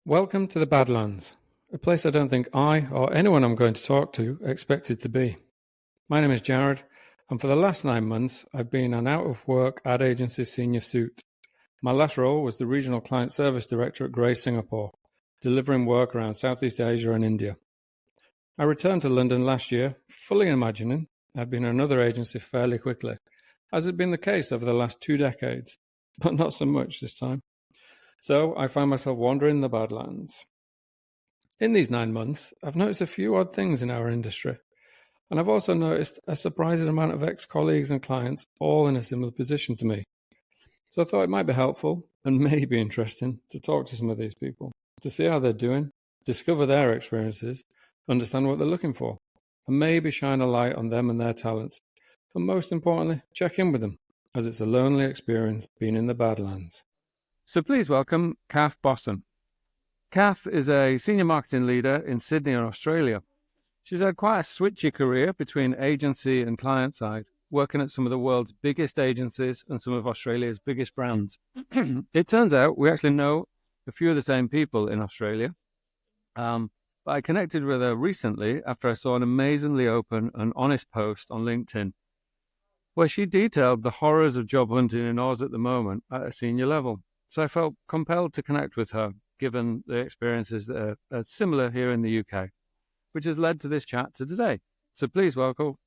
Welcome to the Badlands, a place I don't think I or anyone I'm going to talk to expected to be. My name is Jared, and for the last 9 months, I've been an out-of-work ad agency senior suit. My last role was the Regional Client Service Director at Grey Singapore, delivering work around Southeast Asia and India. I returned to London last year, fully imagining I'd been in another agency fairly quickly, as had been the case over the last 2 decades, but not so much this time. So I found myself wandering the Badlands. In these 9 months, I've noticed a few odd things in our industry, and I've also noticed a surprising amount of ex-colleagues and clients all in a similar position to me. So I thought it might be helpful and maybe interesting to talk to some of these people, to see how they're doing, discover their experiences, understand what they're looking for, and maybe shine a light on them and their talents, but most importantly, check in with them, as it's a lonely experience being in the Badlands. So please welcome Cath Bosson. Cath is a senior marketing leader in Sydney, Australia. She's had quite a switchy career between agency and client side, working at some of the world's biggest agencies and some of Australia's biggest brands. It turns out we actually know a few of the same people in Australia. But I connected with her recently after I saw an amazingly open and honest post on LinkedIn, where she detailed the horrors of job hunting in Oz at the moment at a senior level. So I felt compelled to connect with her, given the experiences that are similar here in the UK, which has led to this chat today. So please welcome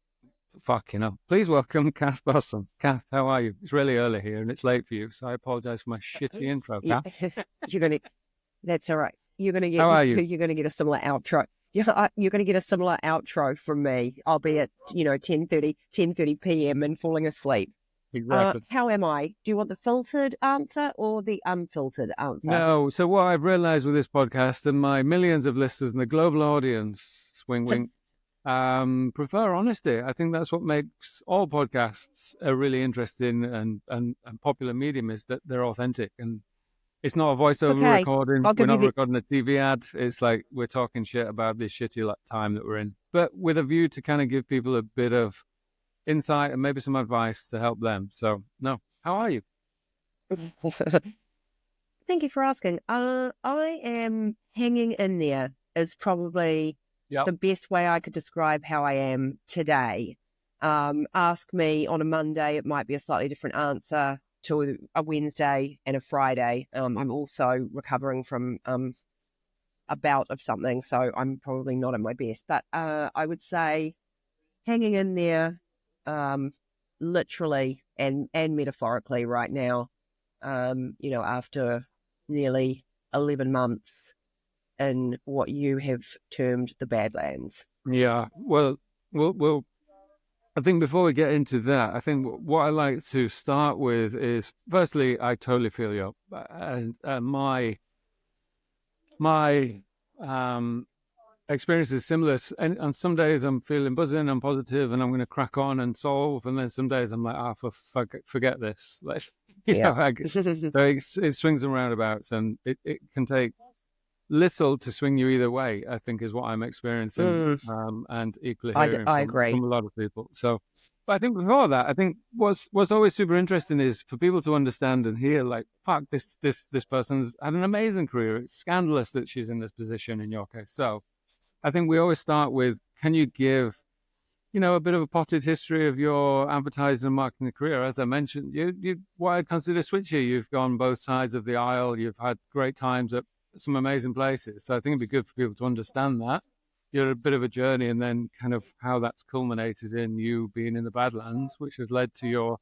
Cath Bosson. Cath, how are you? It's really early here and it's late for you, so I apologise for my shitty intro, Cath. That's all right. How are you? You're gonna get a similar outro. Yeah, you're gonna get a similar outro from me. I'll be at 10:30 p.m. and falling asleep. Exactly. How am I? Do you want the filtered answer or the unfiltered answer? No. So what I've realised with this podcast and my millions of listeners and the global audience, wink, wink, prefer honesty. I think that's what makes all podcasts a really interesting and popular medium, is that they're authentic. And it's not a voiceover recording. We're not recording a TV ad. It's like we're talking shit about this shitty time that we're in, but with a view to kind of give people a bit of insight and maybe some advice to help them. So, no, how are you? Thank you for asking. I am hanging in there is probably the best way I could describe how I am today. Ask me on a Monday, it might be a slightly different answer to a Wednesday and a Friday. I'm also recovering from a bout of something, so I'm probably not at my best. But I would say hanging in there, literally and metaphorically right now. After nearly 11 months in what you have termed the Badlands. Yeah, well, I think before we get into that, I think what I like to start with is, firstly, I totally feel you. And my experience is similar. And on some days I'm feeling buzzing, I'm positive, and I'm going to crack on and solve. And then some days I'm like, forget this. So it swings and roundabouts, and it can take little to swing you either way, I think, is what I'm experiencing, and equally hearing from a lot of people. So, but I think before that, I think what's always super interesting is for people to understand and hear, like, fuck, this person's had an amazing career. It's scandalous that she's in this position in your case. So I think we always start with, can you give, a bit of a potted history of your advertising and marketing career? As I mentioned, you what I'd consider switchy. You've gone both sides of the aisle. You've had great times at some amazing places. So I think it'd be good for people to understand that. You're a bit of a journey, and then kind of how that's culminated in you being in the Badlands, which has led to your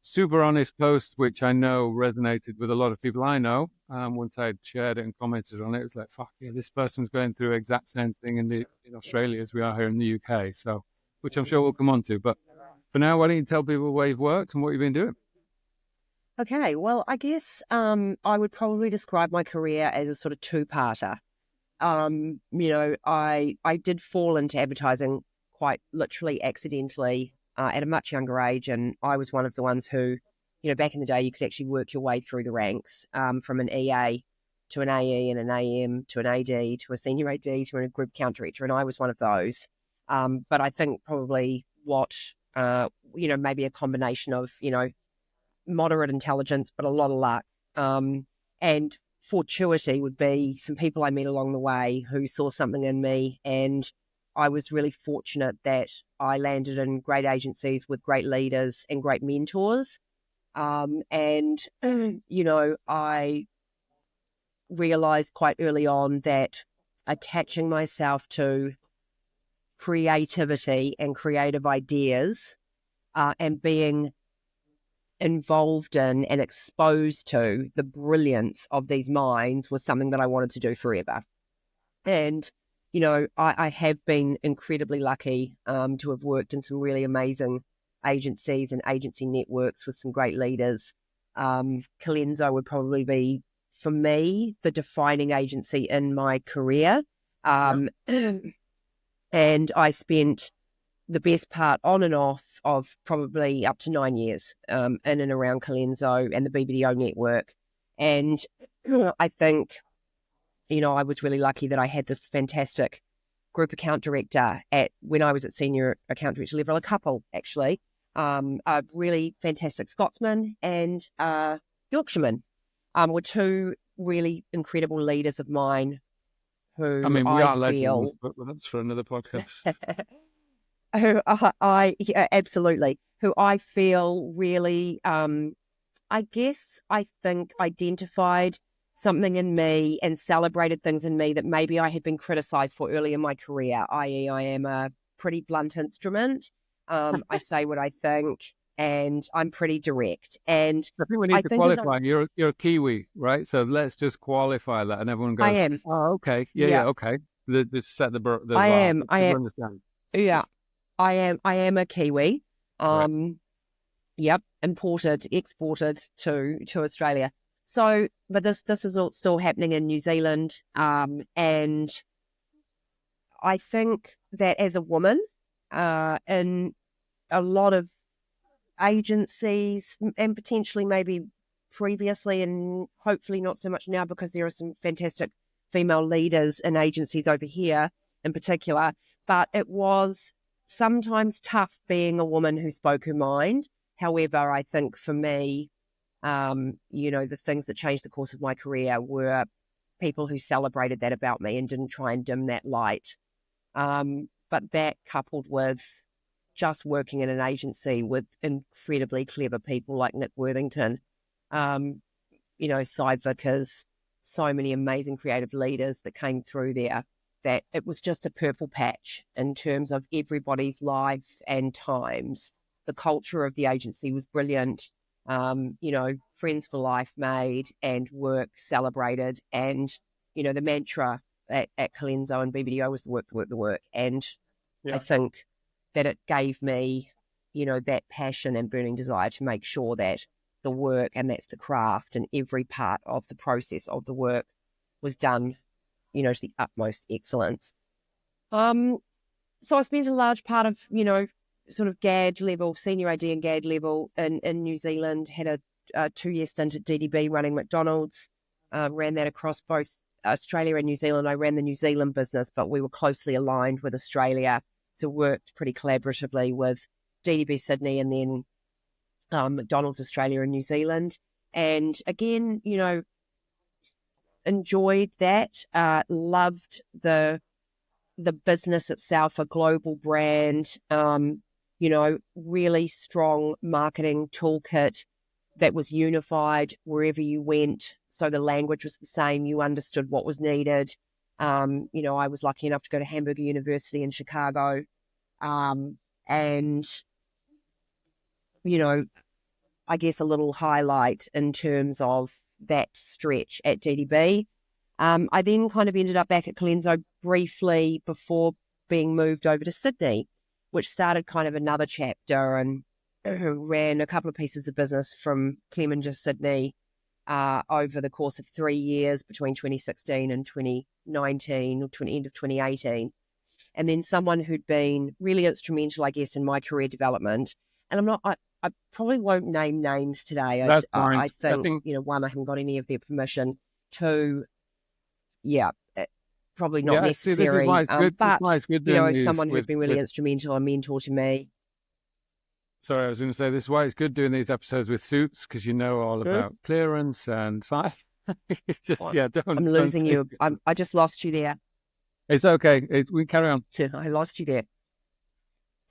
super honest post, which I know resonated with a lot of people I know. Once I'd shared it and commented on it, it's like, fuck yeah, this person's going through the exact same thing in Australia as we are here in the UK. So, which I'm sure we'll come on to. But for now, why don't you tell people where you've worked and what you've been doing? Okay, well, I guess I would probably describe my career as a sort of two-parter. I did fall into advertising quite literally accidentally at a much younger age, and I was one of the ones who, back in the day, you could actually work your way through the ranks from an EA to an AE and an AM to an AD to a senior AD to a group account director, and I was one of those. But I think probably maybe a combination of, moderate intelligence, but a lot of luck, and fortuity would be some people I met along the way who saw something in me, and I was really fortunate that I landed in great agencies with great leaders and great mentors. And, I realized quite early on that attaching myself to creativity and creative ideas and being involved in and exposed to the brilliance of these minds was something that I wanted to do forever. And, I have been incredibly lucky to have worked in some really amazing agencies and agency networks with some great leaders. Colenso would probably be, for me, the defining agency in my career. And I spent the best part on and off of probably up to 9 years in and around Colenso and the BBDO network. And I think, I was really lucky that I had this fantastic group account director when I was at senior account director level, a couple actually, a really fantastic Scotsman and Yorkshireman were two really incredible leaders of mine who we are feel... legends, but that's for another podcast. Absolutely, who I feel really, I think identified something in me and celebrated things in me that maybe I had been criticized for early in my career, i.e. I am a pretty blunt instrument. I say what I think, and I'm pretty direct. And I think we need to qualify. You're a Kiwi, right? So let's just qualify that, and everyone goes, I am. Oh, okay. Yeah, okay. Let's set the I bar. am. Understand. Yeah, I am a Kiwi. Right. Yep, exported to Australia. So, but this is all still happening in New Zealand, and I think that as a woman, in a lot of agencies, and potentially maybe previously, and hopefully not so much now, because there are some fantastic female leaders in agencies over here in particular, but it was sometimes tough being a woman who spoke her mind. However, I think for me, the things that changed the course of my career were people who celebrated that about me and didn't try and dim that light. But that coupled with just working in an agency with incredibly clever people like Nick Worthington, side Vickers, so many amazing creative leaders that came through there, that it was just a purple patch in terms of everybody's life and times. The culture of the agency was brilliant. Friends for life made and work celebrated. And, the mantra at Colenso and BBDO was the work, the work, the work. And I think that it gave me, that passion and burning desire to make sure that the work, and that's the craft, and every part of the process of the work was done, to the utmost excellence. So I spent a large part of, sort of GAD level, senior AD and GAD level in New Zealand, had a 2-year stint at DDB running McDonald's, ran that across both Australia and New Zealand. I ran the New Zealand business, but we were closely aligned with Australia, so worked pretty collaboratively with DDB Sydney and then McDonald's Australia and New Zealand. And again, enjoyed that, loved the business itself, a global brand, really strong marketing toolkit that was unified wherever you went. So the language was the same. You understood what was needed. I was lucky enough to go to Hamburger University in Chicago. And, I guess a little highlight in terms of that stretch at DDB. I then kind of ended up back at Colenso briefly before being moved over to Sydney, which started kind of another chapter, and ran a couple of pieces of business from Clemenger, Sydney, over the course of 3 years between 2016 and 2019, or end of 2018. And then someone who'd been really instrumental, I guess, in my career development. And I probably won't name names today. That's fine. I think, one, I haven't got any of their permission. Two, probably not necessary. See, this is why it's good. But, it's good doing these someone who's been really instrumental, a mentor to me. Sorry, I was going to say, this is why it's good doing these episodes with Suits, because you know all about clearance and It's just, What? don't. I'm losing you. I just lost you there. It's okay. We carry on. I lost you there.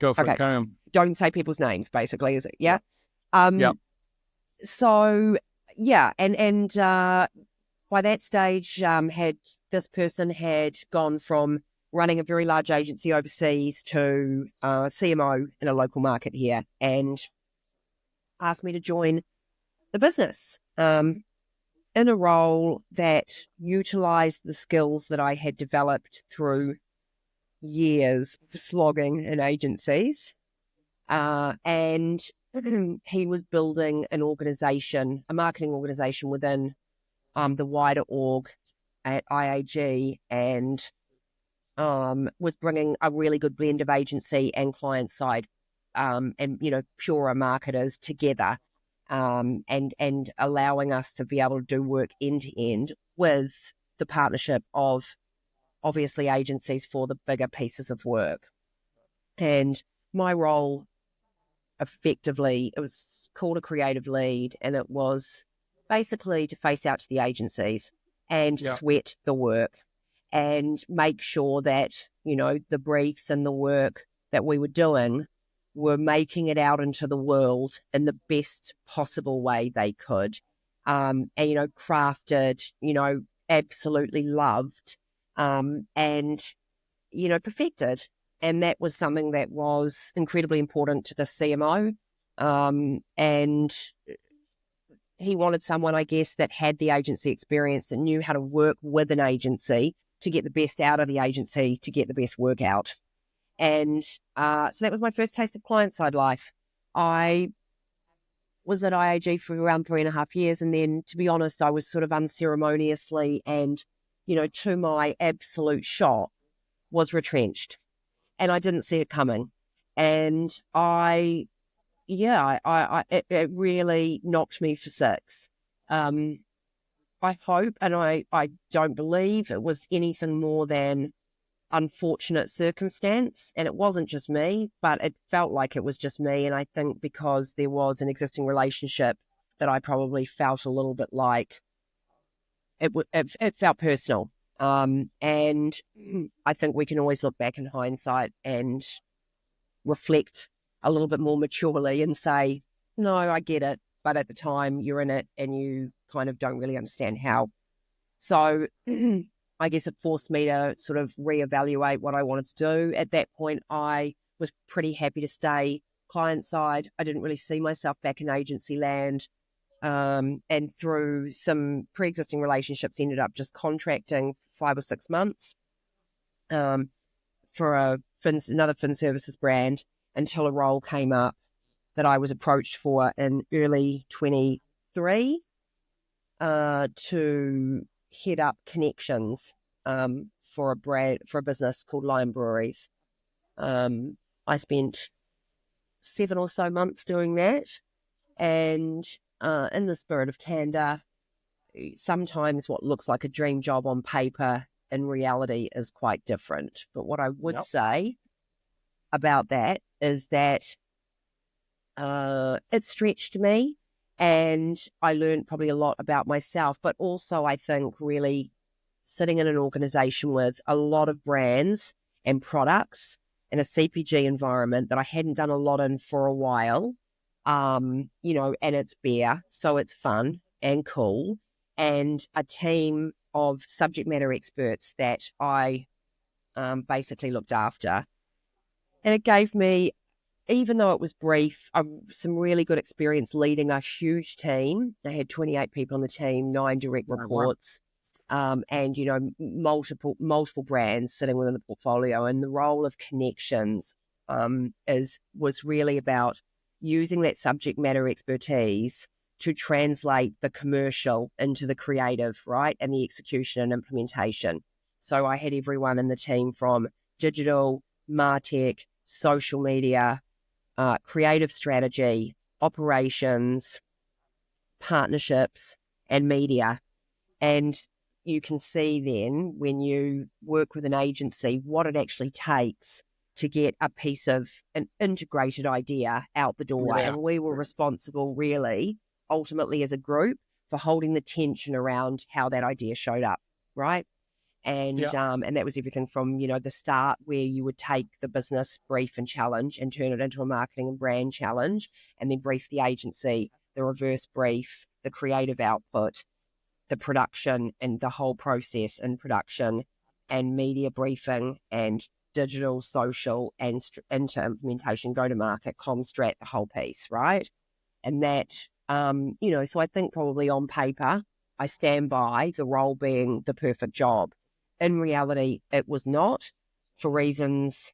Go for Okay. it. Carry on. Don't say people's names, basically, is it? Yeah. Yeah. So yeah, and by that stage, this person had gone from running a very large agency overseas to CMO in a local market here, and asked me to join the business in a role that utilized the skills that I had developed through years of slogging in agencies. And he was building an organization, a marketing organization within the wider org at IAG, and was bringing a really good blend of agency and client side and, purer marketers together, and allowing us to be able to do work end to end with the partnership of obviously agencies for the bigger pieces of work. And my role, effectively, it was called a creative lead, and it was basically to face out to the agencies and sweat the work and make sure that, the briefs and the work that we were doing were making it out into the world in the best possible way they could. And, crafted, absolutely loved, and, perfected. And that was something that was incredibly important to the CMO. And he wanted someone, I guess, that had the agency experience, that knew how to work with an agency to get the best out of the agency, to get the best work out. And so that was my first taste of client-side life. I was at IAG for around 3.5 years. And then, to be honest, I was sort of unceremoniously and, to my absolute shock, was retrenched. And I didn't see it coming. And it really knocked me for six. I hope, and I don't believe it was anything more than unfortunate circumstance. And it wasn't just me, but it felt like it was just me. And I think because there was an existing relationship that I probably felt a little bit like it felt personal. And I think we can always look back in hindsight and reflect a little bit more maturely and say, no, I get it. But at the time you're in it and you kind of don't really understand how. So I guess it forced me to sort of reevaluate what I wanted to do. At that point, I was pretty happy to stay client side. I didn't really see myself back in agency land. And through some pre-existing relationships, ended up just contracting for 5 or 6 months for another fin services brand, until a role came up that I was approached for in early 23 to head up connections for a business called Lion Breweries. I spent 7 or so months doing that, and in the spirit of candor, sometimes what looks like a dream job on paper in reality is quite different. But what I would say about that is that it stretched me, and I learned probably a lot about myself, but also I think really sitting in an organization with a lot of brands and products in a CPG environment that I hadn't done a lot in for a while, and it's beer, so it's fun and cool, and a team of subject matter experts that I basically looked after. And it gave me, even though it was brief, some really good experience leading a huge team. I had 28 people on the team, 9 direct reports, and multiple brands sitting within the portfolio. And the role of connections was really about using that subject matter expertise to translate the commercial into the creative, right, and the execution and implementation. So I had everyone in the team from digital, MarTech, social media, creative strategy, operations, partnerships, and media. And you can see then, when you work with an agency, what it actually takes to get a piece of an integrated idea out the door. And we were responsible, really, ultimately as a group, for holding the tension around how that idea showed up, right? And that was everything from, the start where you would take the business brief and challenge and turn it into a marketing and brand challenge, and then brief the agency, the reverse brief, the creative output, the production and the whole process in production, and media briefing and digital, social, and into implementation, go-to-market, strat, the whole piece, right? And that, so I think probably on paper, I stand by the role being the perfect job. In reality, it was not, for reasons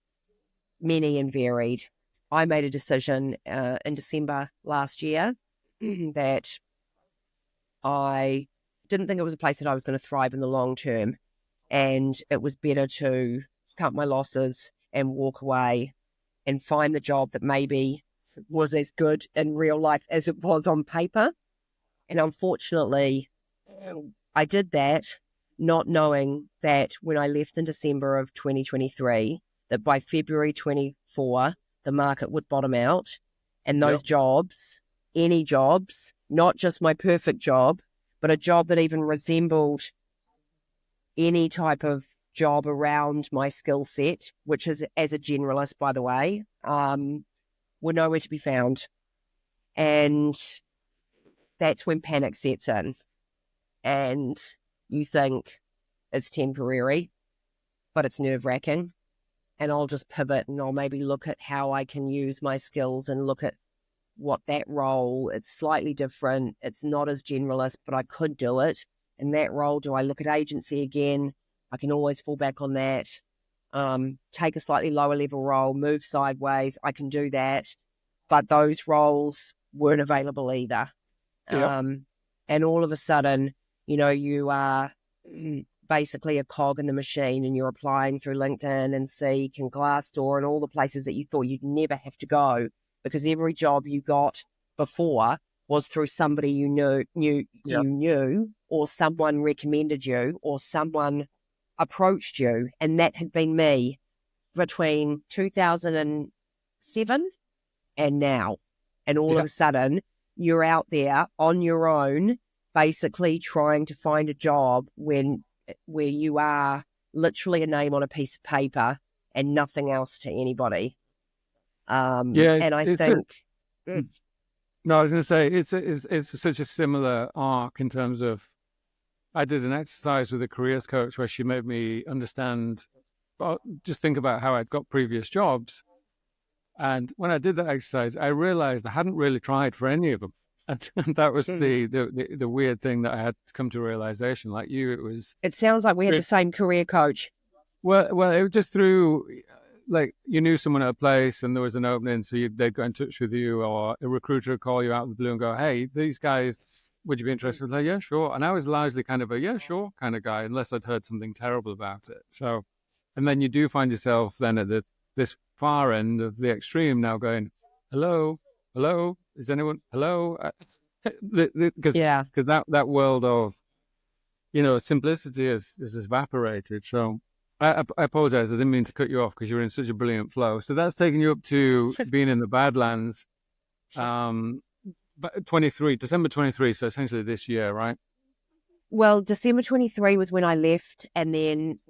many and varied. I made a decision in December last year that I didn't think it was a place that I was going to thrive in the long term. And it was better to cut my losses and walk away and find the job that maybe was as good in real life as it was on paper. And unfortunately, I did that not knowing that when I left in December of 2023, that by February 24, the market would bottom out. And those jobs, any jobs, not just my perfect job, but a job that even resembled any type of job around my skill set, which is as a generalist, by the way, were nowhere to be found. And that's when panic sets in. And you think it's temporary, but it's nerve-wracking. And I'll just pivot and I'll maybe look at how I can use my skills and look at what that role, it's slightly different. It's not as generalist, but I could do it. In that role, do I look at agency again? I can always fall back on that. Take a slightly lower level role, move sideways. I can do that. But those roles weren't available either. And all of a sudden, you are basically a cog in the machine and you're applying through LinkedIn and Seek and Glassdoor and all the places that you thought you'd never have to go, because every job you got before was through somebody you knew, or someone recommended you, or someone approached you. And that had been me between 2007 and now. And all of a sudden, you're out there on your own, basically trying to find a job where you are literally a name on a piece of paper and nothing else to anybody. And I think... No, I was going to say, it's such a similar arc in terms of, I did an exercise with a careers coach where she made me understand, just think about how I'd got previous jobs. And when I did that exercise, I realized I hadn't really tried for any of them. And that was the weird thing that I had to come to realization. Like you, it was... It sounds like we had the same career coach. Well, it was just through... Like you knew someone at a place and there was an opening, so they'd go in touch with you, or a recruiter would call you out of the blue and go, "Hey, these guys, would you be interested?" Like, yeah, sure. And I was largely kind of a yeah, sure kind of guy, unless I'd heard something terrible about it. So, and then you do find yourself then at this far end of the extreme now going, hello, is anyone, hello? Because that world of, simplicity has evaporated. So I apologize. I didn't mean to cut you off because you're in such a brilliant flow. So that's taking you up to being in the Badlands, December 23. So essentially this year, right? Well, December 23 was when I left. And then,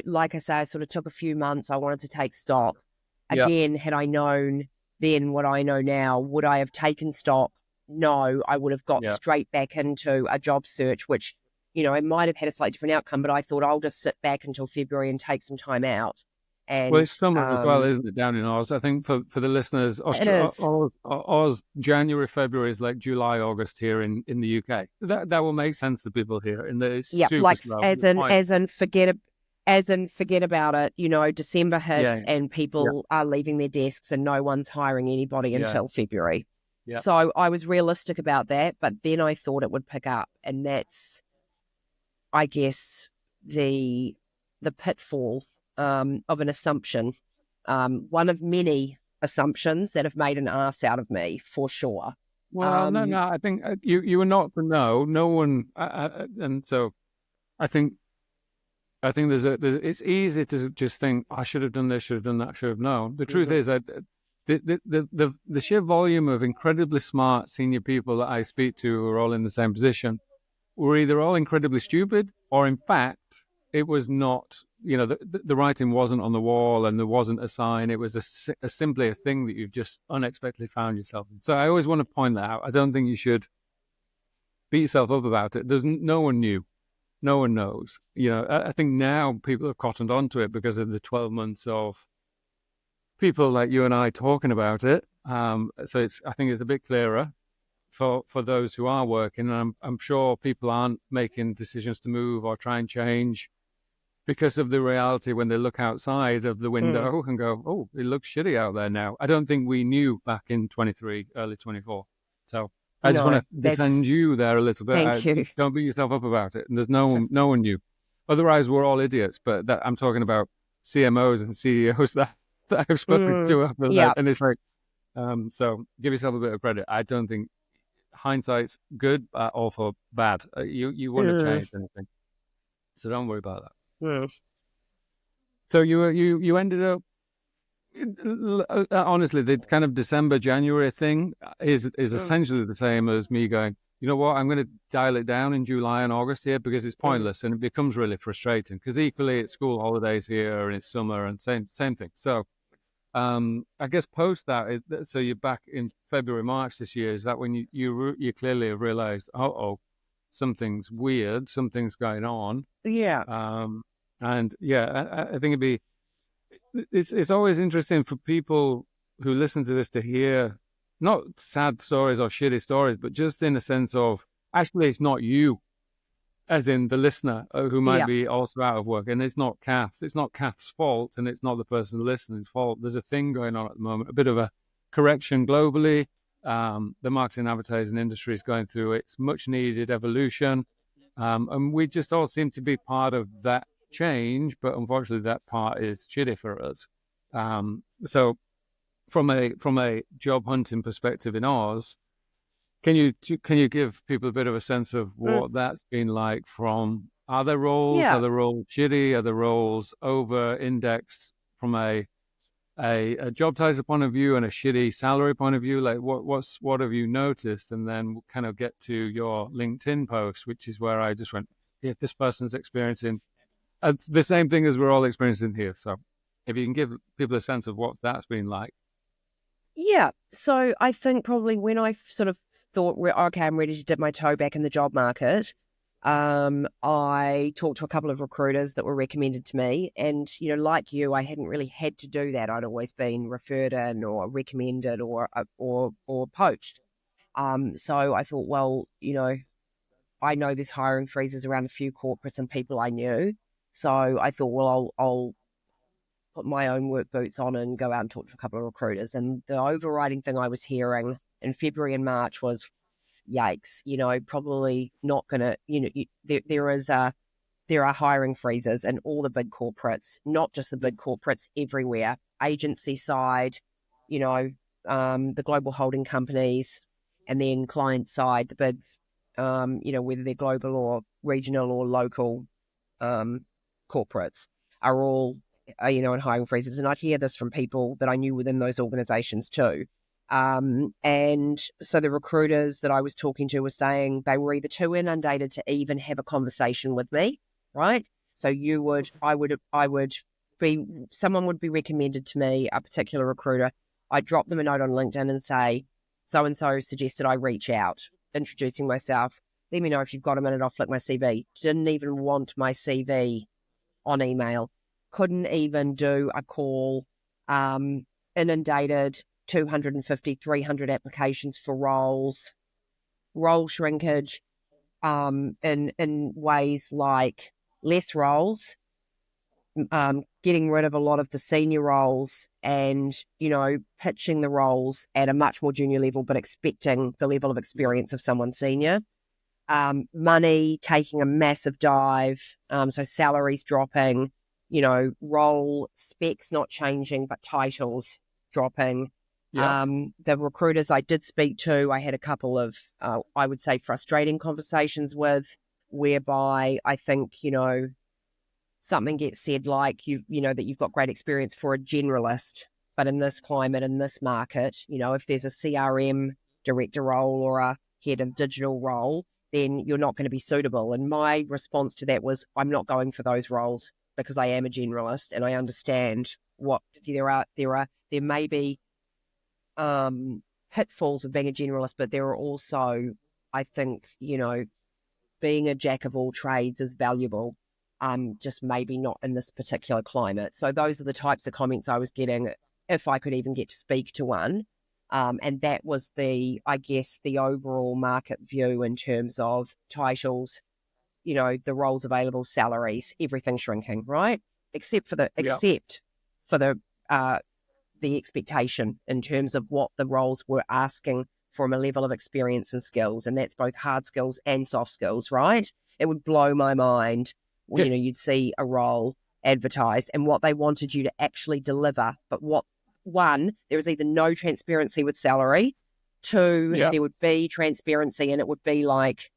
like I say, I sort of took a few months. I wanted to take stock. Again, had I known then what I know now, would I have taken stock? No, I would have got straight back into a job search, which, it might have had a slightly different outcome, but I thought I'll just sit back until February and take some time out. And, well, it's summer as well, isn't it, down in Oz? I think for the listeners, Oz, January, February is like July, August here in the UK. That will make sense to people here. In the super slow. As in forget about it. December hits and people are leaving their desks and no one's hiring anybody until February. Yeah. So I was realistic about that, but then I thought it would pick up, and that's, I guess, the pitfall of an assumption, one of many assumptions that have made an ass out of me, for sure. Well, no, I think you were not to know. No one, and so I think it's easy to just think, I should have done this, should have done that, should have known. The truth is, the sheer volume of incredibly smart senior people that I speak to who are all in the same position were either all incredibly stupid, or in fact, it was not, the writing wasn't on the wall and there wasn't a sign. It was simply a thing that you've just unexpectedly found yourself in. So I always want to point that out. I don't think you should beat yourself up about it. No one knew. No one knows. I think now people have cottoned onto it because of the 12 months of people like you and I talking about it. So I think it's a bit clearer for those who are working. And I'm sure people aren't making decisions to move or try and change because of the reality when they look outside of the window and go, oh, it looks shitty out there now. I don't think we knew back in 23, early 24. So I just want to defend you there a little bit. Thank you. Don't beat yourself up about it. And there's no one knew. Otherwise, we're all idiots. But I'm talking about CMOs and CEOs that I've spoken to. And it's like, so give yourself a bit of credit. I don't think hindsight's good or for bad. You wouldn't have changed anything. So don't worry about that. So you ended up, honestly, the kind of December, January thing is essentially the same as me going, you know what, I'm going to dial it down in July and August here because it's pointless and it becomes really frustrating because equally it's school holidays here and it's summer and same thing. So I guess post that, so you're back in February, March this year. Is that when you clearly have realized, something's weird, something's going on? Yeah. And yeah, I think it's always interesting for people who listen to this to hear not sad stories or shitty stories, but just in a sense of actually it's not you, as in the listener who might be also out of work, and it's not Cath's fault, and it's not the person listening's fault. There's a thing going on at the moment, a bit of a correction globally. The marketing advertising industry is going through its much needed evolution, and we just all seem to be part of that change, but unfortunately that part is shitty for us. So from a job hunting perspective in Oz, can you give people a bit of a sense of what that's been like? From are there roles shitty, are the roles over indexed from a job title point of view and a shitty salary point of view? Like what have you noticed? And then we'll kind of get to your LinkedIn post, which is where I just went, if this person's experiencing the same thing as we're all experiencing here. So if you can give people a sense of what that's been like. Yeah. So I think probably when I sort of thought, okay, I'm ready to dip my toe back in the job market, I talked to a couple of recruiters that were recommended to me. And, like you, I hadn't really had to do that. I'd always been referred in or recommended or poached. So I thought, well, I know there's hiring freezes around a few corporates and people I knew. So I thought, well, I'll put my own work boots on and go out and talk to a couple of recruiters. And the overriding thing I was hearing in February and March was, yikes, probably not going to, there are hiring freezes in all the big corporates, not just the big corporates, everywhere, agency side, the global holding companies, and then client side, the big, whether they're global or regional or local corporates are all, in hiring freezes. And I'd hear this from people that I knew within those organizations too. And so the recruiters that I was talking to were saying they were either too inundated to even have a conversation with me, right? So someone would be recommended to me, a particular recruiter. I'd drop them a note on LinkedIn and say, so-and-so suggested I reach out, introducing myself. Let me know if you've got a minute, I'll flick my CV. Didn't even want my CV on email. Couldn't even do a call, inundated, 250, 300 applications for roles, role shrinkage, in ways like less roles, getting rid of a lot of the senior roles and, pitching the roles at a much more junior level, but expecting the level of experience of someone senior. Money taking a massive dive, so salaries dropping, role specs not changing, but titles dropping. Yeah. The recruiters I did speak to, I had a couple of, I would say, frustrating conversations with, whereby I think, something gets said like, that you've got great experience for a generalist, but in this climate, in this market, if there's a CRM director role or a head of digital role, then you're not going to be suitable. And my response to that was, I'm not going for those roles because I am a generalist and I understand what there may be pitfalls of being a generalist, but there are also, I think, being a jack of all trades is valuable, just maybe not in this particular climate. So those are the types of comments I was getting, if I could even get to speak to one. And that was the overall market view in terms of titles, the roles available, salaries, everything shrinking, right? Except for the expectation in terms of what the roles were asking from a level of experience and skills, and that's both hard skills and soft skills, right? It would blow my mind. Yeah. You'd see a role advertised and what they wanted you to actually deliver, but there was either no transparency with salary, two, there would be transparency and it would be like,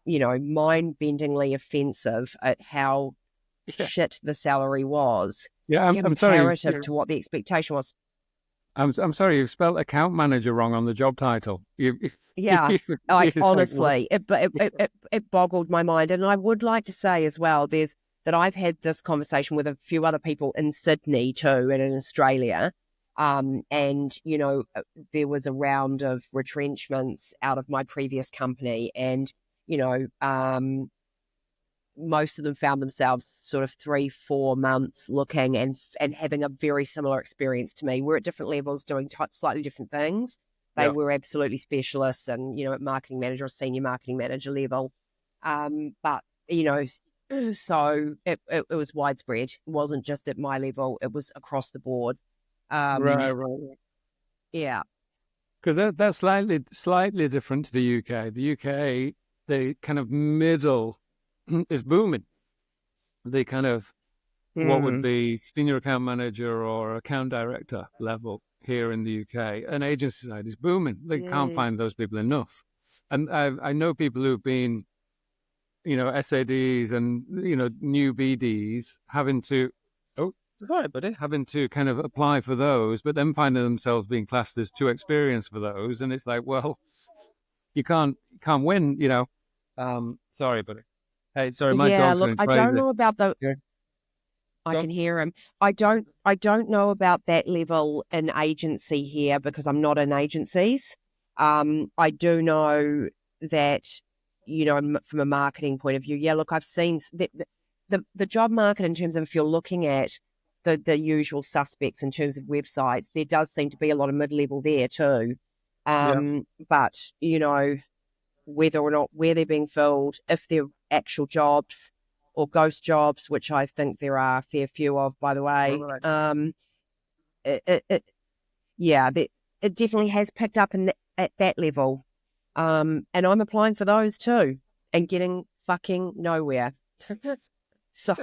mind-bendingly offensive at how shit the salary was. Yeah, I'm sorry. Comparative to what the expectation was. I'm sorry, you've spelled account manager wrong on the job title. Honestly, it boggled my mind. And I would like to say as well, that I've had this conversation with a few other people in Sydney too, and in Australia. And, there was a round of retrenchments out of my previous company, and, most of them found themselves sort of 3-4 months looking and having a very similar experience to me. We're at different levels doing slightly different things. They were absolutely specialists and, at marketing manager or senior marketing manager level. But, so it was widespread. It wasn't just at my level. It was across the board. Right. Yeah. Because that's slightly different to the UK. The UK, the kind of middle is booming. The kind of what would be senior account manager or account director level here in the UK, an agency side is booming. They can't find those people enough. And I know people who've been, SADs and, new BDs having to kind of apply for those, but then finding themselves being classed as too experienced for those. And it's like, well, you can't win, sorry, buddy. Hey, sorry, my dog's going crazy. I don't know about the. Yeah. I can hear him. I don't know about that level in agency here because I'm not in agencies. I do know that, from a marketing point of view. Yeah, look, I've seen the job market in terms of, if you're looking at the usual suspects in terms of websites, there does seem to be a lot of mid-level there too. But, whether or not where they're being filled, if they're actual jobs or ghost jobs, which I think there are a fair few of, by the way. It definitely has picked up at that level. And I'm applying for those too and getting fucking nowhere. So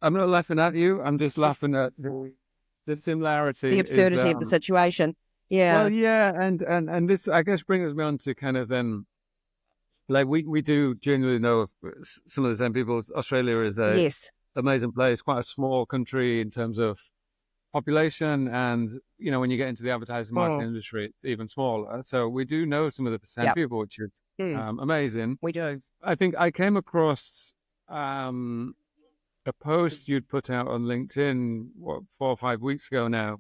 I'm not laughing at you. I'm just laughing at the similarity. The absurdity of the situation. Yeah. Well, yeah. And this, I guess, brings me on to kind of then, like we do genuinely know of some of the same people. Australia is a amazing place, quite a small country in terms of population, and when you get into the advertising marketing industry, it's even smaller. So we do know some of the same people, which is amazing. We do. I think I came across a post you'd put out on LinkedIn 4 or 5 weeks ago now,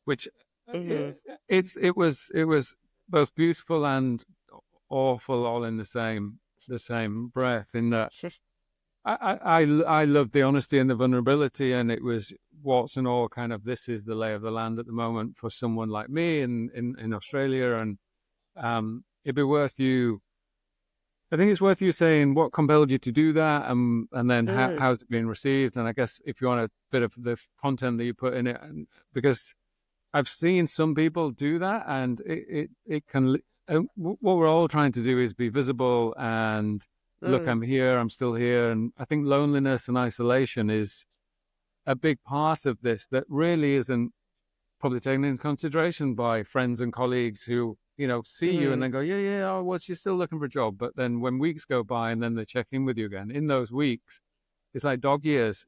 which it was both beautiful and awful all in the same breath, in that I loved the honesty and the vulnerability, and it was warts and all kind of, this is the lay of the land at the moment for someone like me in Australia, and it'd be worth you. I think it's worth you saying what compelled you to do that, and then how's it been received, and I guess if you want a bit of the content that you put in it, because I've seen some people do that, and it can. What we're all trying to do is be visible and look, I'm here, I'm still here. And I think loneliness and isolation is a big part of this that really isn't probably taken into consideration by friends and colleagues who, see you and then go, oh, well, she's still looking for a job. But then when weeks go by and then they check in with you again, in those weeks, it's like dog years,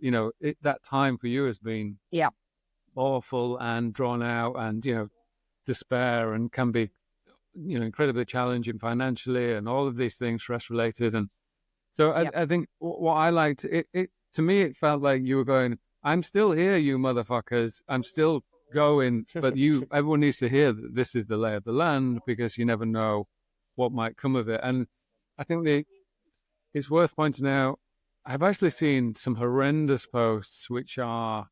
that time for you has been awful and drawn out and, despair, and can be, incredibly challenging financially and all of these things, stress related. And so I think what I liked, to me, it felt like you were going, I'm still here, you motherfuckers. I'm still going, but everyone needs to hear that this is the lay of the land, because you never know what might come of it. And I think it's worth pointing out, I've actually seen some horrendous posts which are,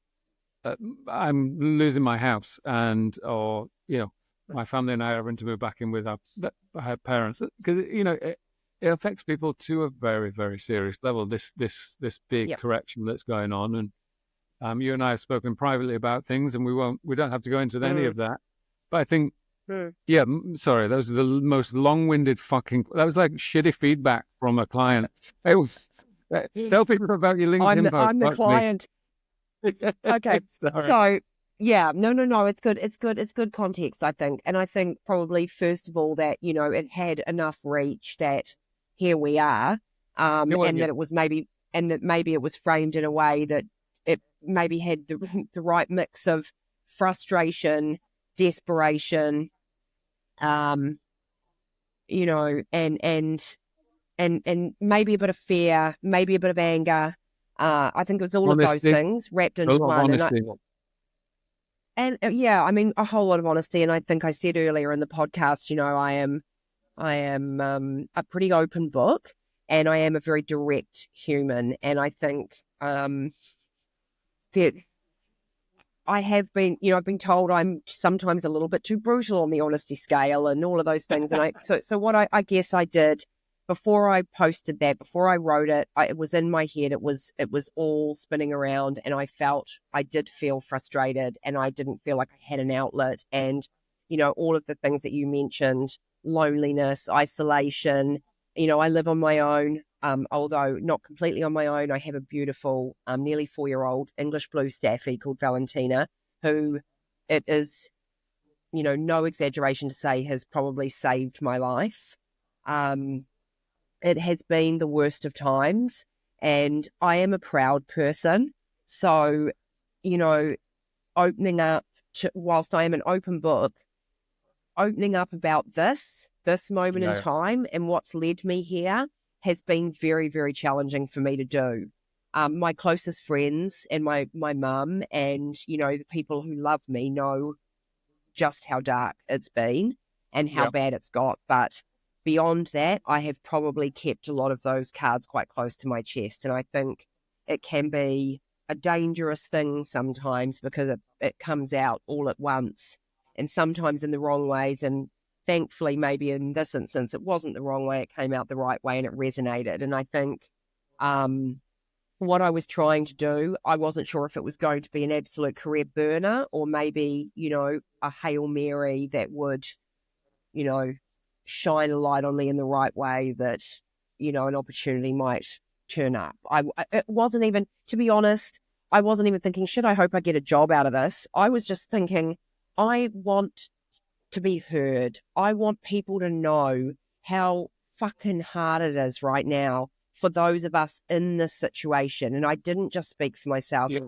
I'm losing my house, or my family and I are having to move back in with our parents, because it affects people to a very, very serious level. This big correction that's going on, and you and I have spoken privately about things, and we don't have to go into any of that. But I think, sorry, those are the most long-winded that was like shitty feedback from a client. It was, tell people about your LinkedIn post. I'm the client. Okay. So no, it's good. It's good context, I think. And I think probably, first of all, that, it had enough reach that here we are. And that it was maybe it was framed in a way that it maybe had the right mix of frustration, desperation, and maybe a bit of fear, maybe a bit of anger. I think it was all honesty, of those things wrapped into one. And I mean, a whole lot of honesty. And I think I said earlier in the podcast, I am a pretty open book, and I am a very direct human. And I think that I have been, I've been told I'm sometimes a little bit too brutal on the honesty scale and all of those things. And so what I guess I did before I posted that, before I wrote it, it was in my head. It was all spinning around, and I did feel frustrated, and I didn't feel like I had an outlet. And, all of the things that you mentioned, loneliness, isolation, I live on my own, although not completely on my own. I have a beautiful, nearly 4-year-old English blue staffy called Valentina, who, it is, no exaggeration to say, has probably saved my life. It has been the worst of times, and I am a proud person. So, opening up whilst I am an open book, opening up about this moment in time and what's led me here has been very, very challenging for me to do. My closest friends and my mum and, the people who love me know just how dark it's been and how bad it's got. But beyond that, I have probably kept a lot of those cards quite close to my chest. And I think it can be a dangerous thing sometimes, because it comes out all at once, and sometimes in the wrong ways. And thankfully, maybe in this instance, it wasn't the wrong way. It came out the right way, and it resonated. And I think what I was trying to do, I wasn't sure if it was going to be an absolute career burner, or maybe, a Hail Mary that would, shine a light on me in the right way, that, an opportunity might turn up. It wasn't even, to be honest, I wasn't even thinking, I hope I get a job out of this. I was just thinking, I want to be heard. I want people to know how fucking hard it is right now for those of us in this situation. And I didn't just speak for myself. Yeah.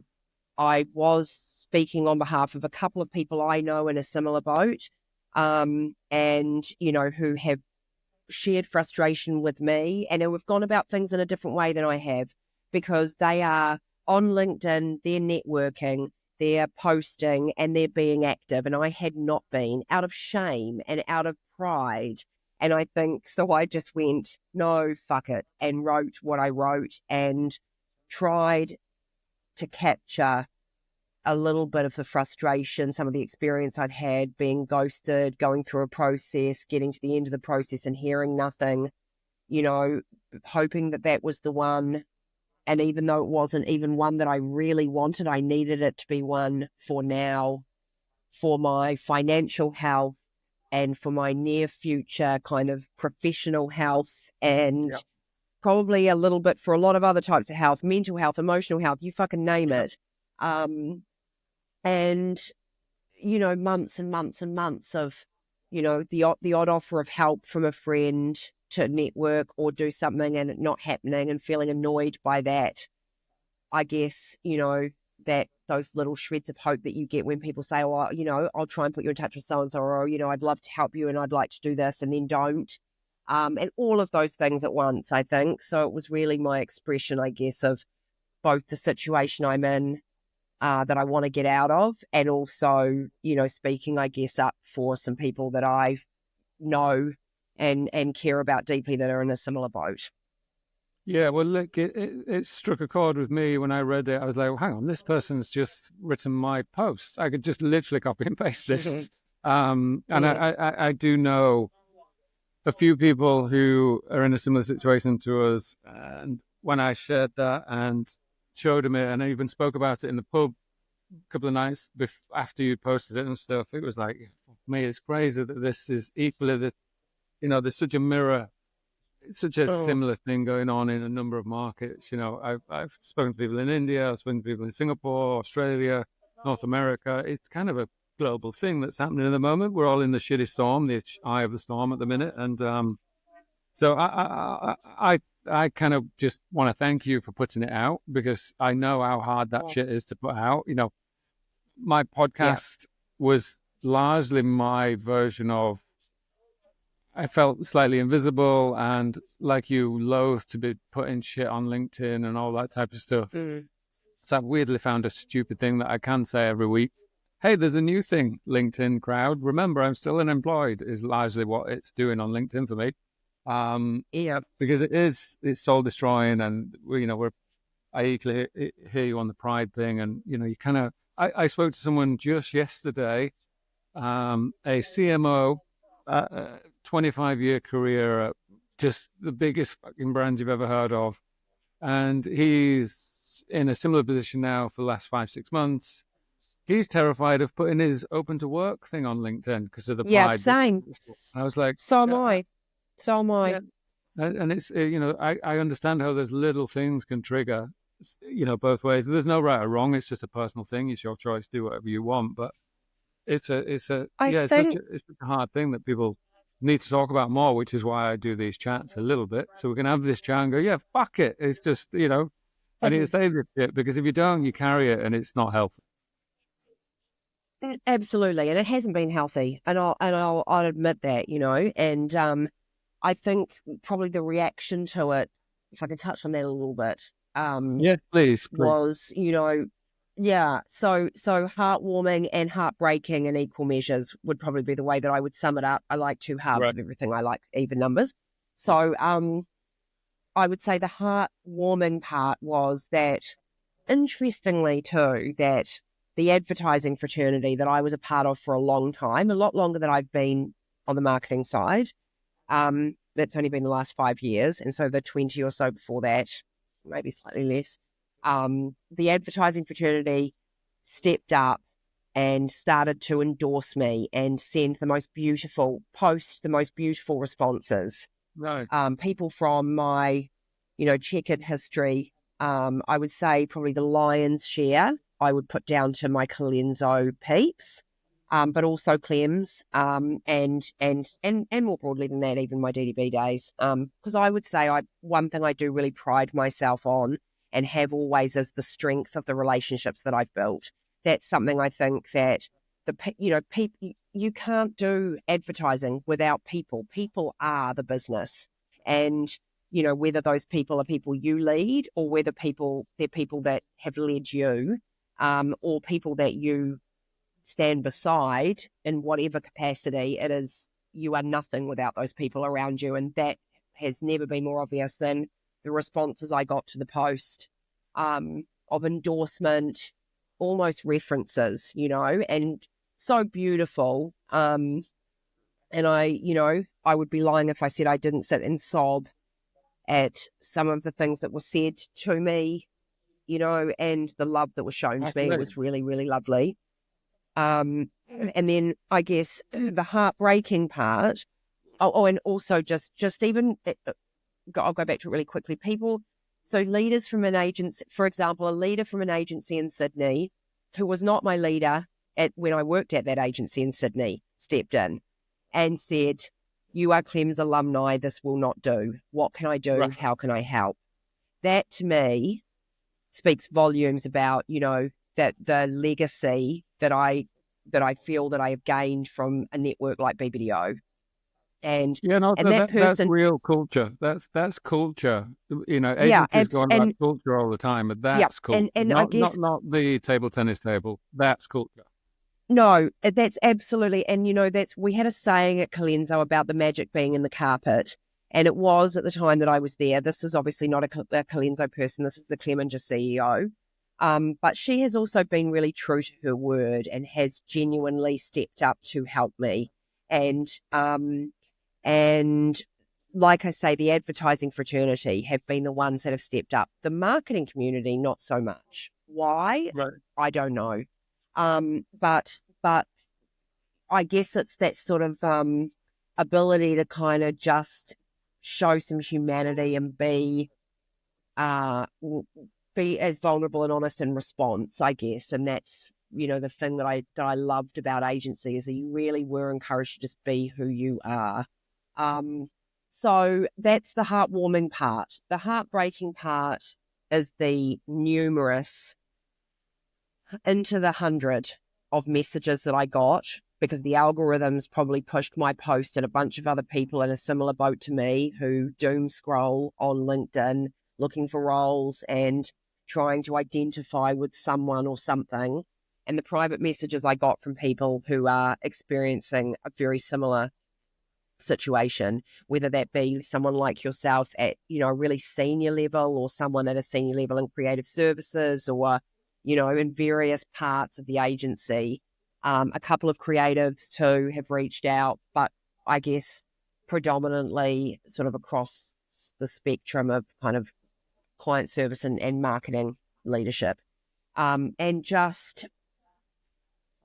I was speaking on behalf of a couple of people I know in a similar boat, and, who have shared frustration with me, and who have gone about things in a different way than I have, because they are on LinkedIn, they're networking, they're posting, and they're being active. And I had not been, out of shame and out of pride. And I think, so I just went, no, fuck it, and wrote what I wrote, and tried to capture a little bit of the frustration, some of the experience I'd had being ghosted, going through a process, getting to the end of the process and hearing nothing, hoping that was the one. And even though it wasn't even one that I really wanted, I needed it to be one for now, for my financial health and for my near future kind of professional health, and probably a little bit for a lot of other types of health, mental health, emotional health, you fucking name it. And, months and months and months of, the odd offer of help from a friend to network or do something, and it not happening, and feeling annoyed by that. I guess, that those little shreds of hope that you get when people say, oh, I'll try and put you in touch with so-and-so, or, I'd love to help you and I'd like to do this, and then don't. And all of those things at once, I think. So it was really my expression, I guess, of both the situation I'm in that I want to get out of, and also, speaking, I guess, up for some people that I know and care about deeply that are in a similar boat. Yeah, well, look, it struck a chord with me when I read it. I was like, well, hang on, this person's just written my post. I could just literally copy and paste this. And I do know a few people who are in a similar situation to us. And when I shared that and showed them it, and I even spoke about it in the pub a couple of nights after you posted it and stuff, it was like, for me, it's crazy that this is equally that, there's such a mirror. It's such a similar thing going on in a number of markets. I've spoken to people in India, I've spoken to people in Singapore, Australia, North America. It's kind of a global thing that's happening at the moment. We're all in the shitty storm, the eye of the storm at the minute. And so I kind of just want to thank you for putting it out, because I know how hard that shit is to put out. My podcast was largely my version of, I felt slightly invisible and like you, loath to be putting shit on LinkedIn and all that type of stuff. So I've weirdly found a stupid thing that I can say every week. Hey, there's a new thing, LinkedIn crowd. Remember, I'm still unemployed, is largely what it's doing on LinkedIn for me. Because it's soul destroying, and I equally hear you on the pride thing, and you kind of. I spoke to someone just yesterday, a CMO. 25-year career at just the biggest fucking brands you've ever heard of. And he's in a similar position now for the last 5-6 months. He's terrified of putting his open to work thing on LinkedIn because of the pride. Yeah, same. I was like, so am I. Yeah. And it's, I understand how those little things can trigger, both ways. There's no right or wrong. It's just a personal thing. It's your choice. Do whatever you want. But it's such a hard thing that people need to talk about more, which is why I do these chats a little bit, so we can have this chat and go, yeah, fuck it. It's just, I need to say this shit, because if you don't, you carry it and it's not healthy. Absolutely, and it hasn't been healthy, and I'll admit that, and I think probably the reaction to it, if I can touch on that a little bit, yes, please. Was so heartwarming and heartbreaking in equal measures would probably be the way that I would sum it up. I like two halves of everything. I like even numbers. So I would say the heartwarming part was that, interestingly too, that the advertising fraternity that I was a part of for a long time, a lot longer than I've been on the marketing side, that's only been the last 5 years. And so the 20 or so before that, maybe slightly less, the advertising fraternity stepped up and started to endorse me and send the most beautiful posts, the most beautiful responses. Right. People from my, checkered history, I would say probably the lion's share I would put down to my Colenso peeps, but also Clems, and more broadly than that, even my DDB days. Because I would say one thing I do really pride myself on and have always is the strength of the relationships that I've built. That's something I think that people, you can't do advertising without people. People are the business, and whether those people are people you lead, or whether they're people that have led you, or people that you stand beside in whatever capacity it is, you are nothing without those people around you. And that has never been more obvious than the responses I got to the post, of endorsement, almost references, and so beautiful. And I would be lying if I said I didn't sit and sob at some of the things that were said to me, and the love that was shown to me was really, really lovely. And then I guess the heartbreaking part, and also just even, I'll go back to it really quickly. So leaders from an agency, for example, a leader from an agency in Sydney, who was not my leader when I worked at that agency in Sydney, stepped in and said, "You are Clem's alumni, this will not do. What can I do? Right. How can I help?" That to me speaks volumes about, that the legacy that I feel that I have gained from a network like BBDO. And that person, that's real culture. That's culture. Agencies go on about culture all the time, but that's culture. And not, I guess not the table tennis table. That's culture. No, that's absolutely, and we had a saying at Colenso about the magic being in the carpet, and it was at the time that I was there. This is obviously not a Colenso person. This is the Clemenger CEO. But she has also been really true to her word and has genuinely stepped up to help me. And like I say, the advertising fraternity have been the ones that have stepped up. The marketing community, not so much. Why? Right. I don't know. But I guess it's that sort of ability to kind of just show some humanity and be as vulnerable and honest in response, I guess. And that's, the thing that I loved about agency is that you really were encouraged to just be who you are. So that's the heartwarming part. The heartbreaking part is the numerous into the 100 of messages that I got, because the algorithms probably pushed my post and a bunch of other people in a similar boat to me who doom scroll on LinkedIn looking for roles and trying to identify with someone or something. And the private messages I got from people who are experiencing a very similar situation, whether that be someone like yourself at, a really senior level, or someone at a senior level in creative services, or in various parts of the agency. A couple of creatives too have reached out, but I guess predominantly sort of across the spectrum of kind of client service and marketing leadership. And just,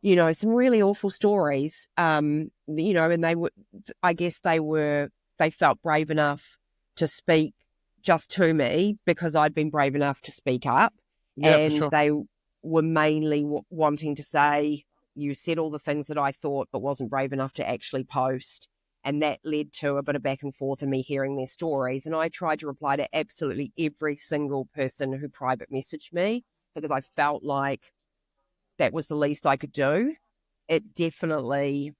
some really awful stories, and they felt brave enough to speak just to me because I'd been brave enough to speak up. Yeah, and for sure. They were mainly wanting to say, you said all the things that I thought, but wasn't brave enough to actually post. And that led to a bit of back and forth and me hearing their stories. And I tried to reply to absolutely every single person who private messaged me, because I felt like that was the least I could do. It definitely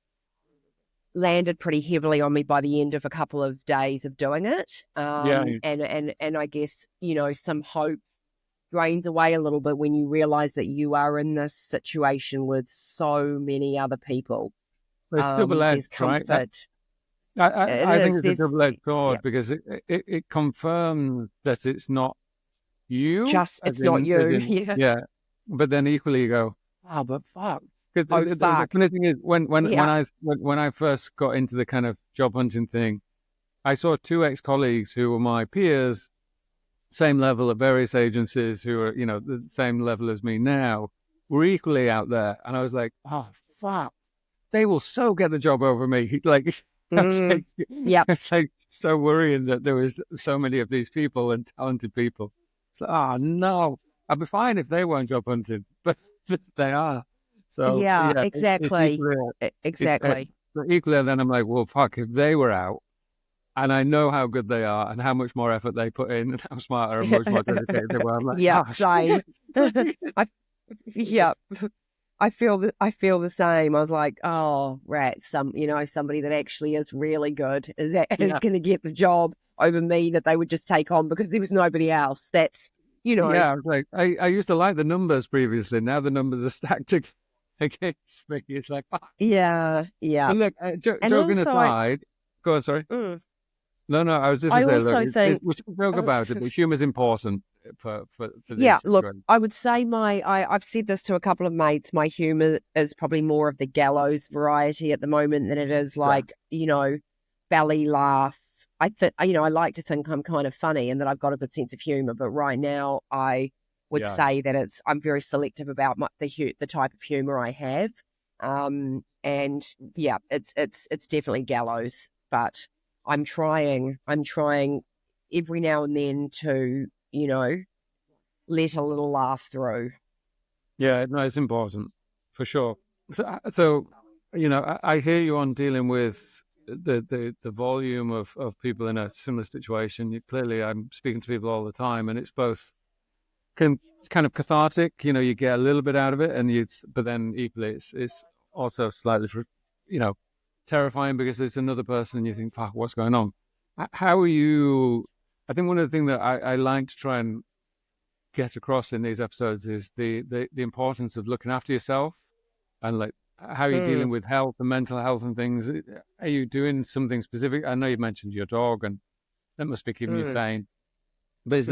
landed pretty heavily on me by the end of a couple of days of doing it. And I guess, some hope drains away a little bit when you realize that you are in this situation with so many other people. It's double-edged, comfort. Right? I think it's a double-edged sword, because it confirms that it's not you. It's not you. Yeah. But then equally you go, but fuck. Because the funny thing is, when I first got into the kind of job hunting thing, I saw two ex-colleagues who were my peers, same level at various agencies, who are, the same level as me now, were equally out there. And I was like, fuck, they will so get the job over me. Like, it's like so worrying that there was so many of these people and talented people. It's like, no, I'd be fine if they weren't job hunting, but they are. So exactly. Exactly. But equally, then I'm like, well, fuck, if they were out, and I know how good they are and how much more effort they put in and how smarter and much more dedicated they were. I'm like, same. I feel the same. I was like, oh, rats, somebody that actually is really good is going to get the job over me that they would just take on because there was nobody else. That's, Yeah, I was like, I used to like the numbers previously. Now the numbers are stacked against me. It's like, fuck. Yeah. But look, joking aside, go on, sorry. No, I was just going to say, look, we should joke about it, but humour's important for this situation. Look, I would say I've said this to a couple of mates, my humour is probably more of the gallows variety at the moment than it is like, belly laugh. I like to think I'm kind of funny and that I've got a good sense of humour, but right now I would say that I'm very selective about the type of humour I have. And yeah, it's definitely gallows, but I'm trying every now and then to, let a little laugh through. Yeah, no, it's important for sure. So I hear you on dealing with the volume of people in a similar situation. Clearly, I'm speaking to people all the time, and it's both it's kind of cathartic. You get a little bit out of it, but then equally, it's also slightly, terrifying because it's another person, and you think, "Fuck, what's going on?" How are you? I think one of the things that I like to try and get across in these episodes is the importance of looking after yourself, and like how you're dealing with health and mental health and things. Are you doing something specific? I know you mentioned your dog, and that must be keeping you sane. But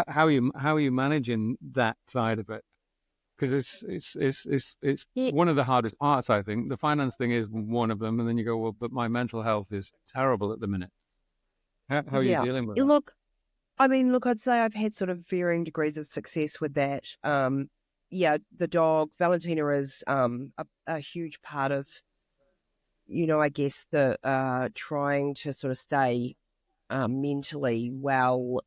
how are you managing that side of it? Because it's one of the hardest parts, I think. The finance thing is one of them, and then you go, well, but my mental health is terrible at the minute. How are you dealing with that? Look, I'd say I've had sort of varying degrees of success with that. The dog, Valentina, is a huge part of, I guess, the trying to sort of stay mentally well.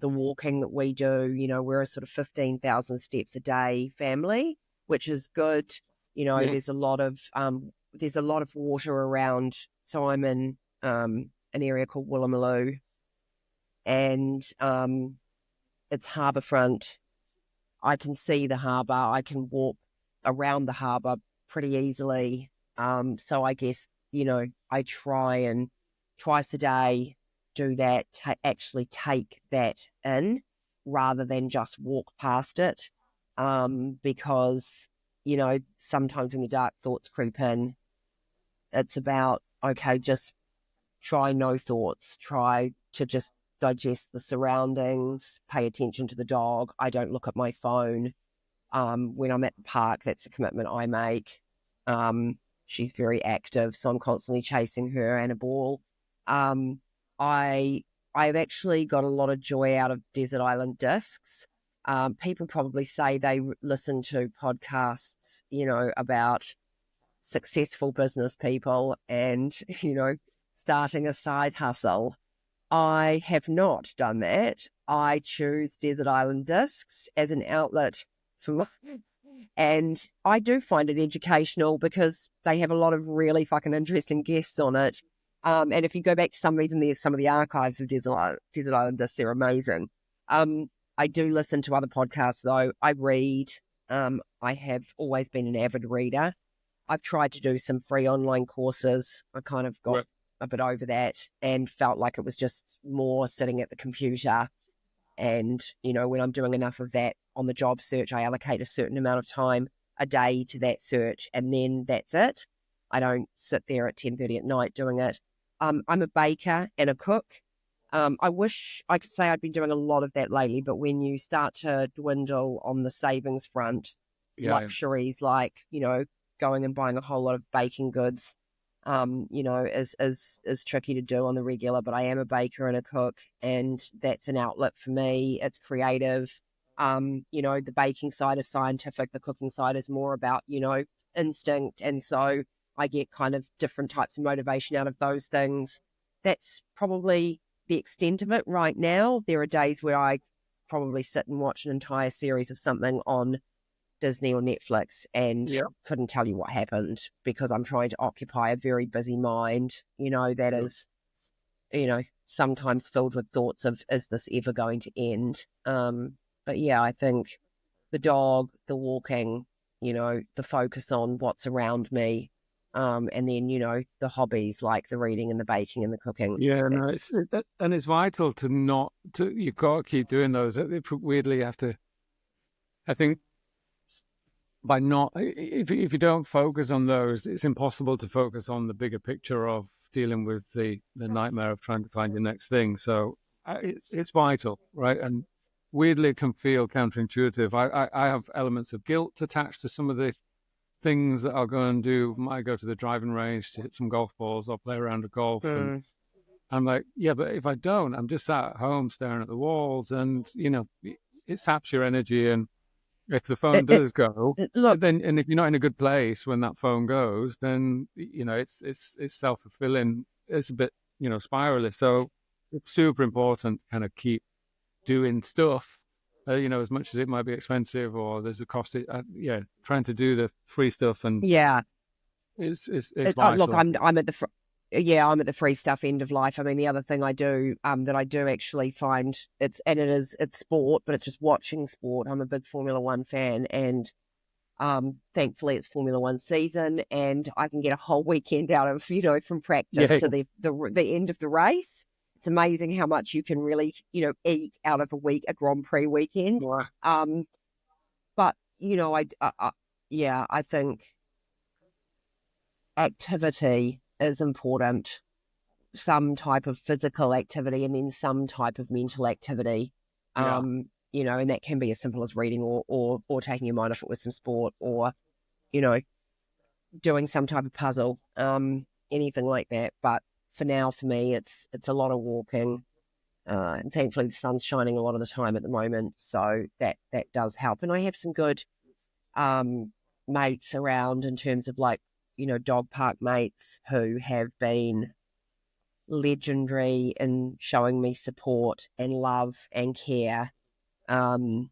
The walking that we do, we're a sort of 15,000 steps a day family, which is good. There's a lot of water around. So I'm in an area called Woolloomooloo, and it's harbourfront. I can see the harbour. I can walk around the harbour pretty easily. So I guess, I try and twice a day do that, actually take that in rather than just walk past it. Because, sometimes when the dark thoughts creep in, it's about, okay, just try no thoughts, try to just digest the surroundings, pay attention to the dog. I don't look at my phone. When I'm at the park, that's a commitment I make. She's very active, so I'm constantly chasing her and a ball. I've actually got a lot of joy out of desert island discs. People probably say they listen to podcasts, about successful business people and, starting a side hustle. I have not done that. I choose desert island discs as an outlet for and I do find it educational because they have a lot of really fucking interesting guests on it. And if you go back to some of the archives of desert island discs, they're amazing. I do listen to other podcasts though. I read. I have always been an avid reader. I've tried to do some free online courses. I kind of got a bit over that and felt like it was just more sitting at the computer. And, when I'm doing enough of that on the job search, I allocate a certain amount of time a day to that search, and then that's it. I don't sit there at 10:30 at night doing it. I'm a baker and a cook. I wish I could say I'd been doing a lot of that lately, but when you start to dwindle on the savings front, luxuries like, going and buying a whole lot of baking goods, is tricky to do on the regular, but I am a baker and a cook, and that's an outlet for me. It's creative. The baking side is scientific. The cooking side is more about, instinct. And so I get kind of different types of motivation out of those things. That's probably the extent of it right now. There are days where I probably sit and watch an entire series of something on Disney or Netflix and couldn't tell you what happened because I'm trying to occupy a very busy mind, that is, sometimes filled with thoughts of, is this ever going to end? But I think the dog, the walking, the focus on what's around me, and then, the hobbies like the reading and the baking and the cooking. Yeah, no, it's vital you've got to keep doing those. Weirdly, you have to, I think, if you don't focus on those, it's impossible to focus on the bigger picture of dealing with the nightmare of trying to find your next thing. So it's vital, right? And weirdly, it can feel counterintuitive. I have elements of guilt attached to some of the things that I'll go and do. I might go to the driving range to hit some golf balls. I'll play around a golf, and I'm like, yeah, but if I don't, I'm just sat at home staring at the walls, and it saps your energy. And if the phone does go, then, and if you're not in a good place when that phone goes, then it's self-fulfilling. It's a bit spirally. So it's super important to kind of keep doing stuff. As much as it might be expensive or there's a cost. Trying to do the free stuff and it's vital. Look, I'm at the front. I'm at the free stuff end of life. I mean, the other thing I do that I do actually find it's sport, but it's just watching sport. I'm a big Formula One fan, and thankfully it's Formula One season, and I can get a whole weekend out of from practice to the end of the race. It's amazing how much you can really eke out of a Grand Prix weekend. Wow. But I think activity is important. Some type of physical activity and then some type of mental activity. And that can be as simple as reading or taking your mind off it with some sport, or, doing some type of puzzle, anything like that. But for now, for me, it's a lot of walking. And thankfully the sun's shining a lot of the time at the moment. So that does help. And I have some good mates around in terms of dog park mates who have been legendary in showing me support and love and care. And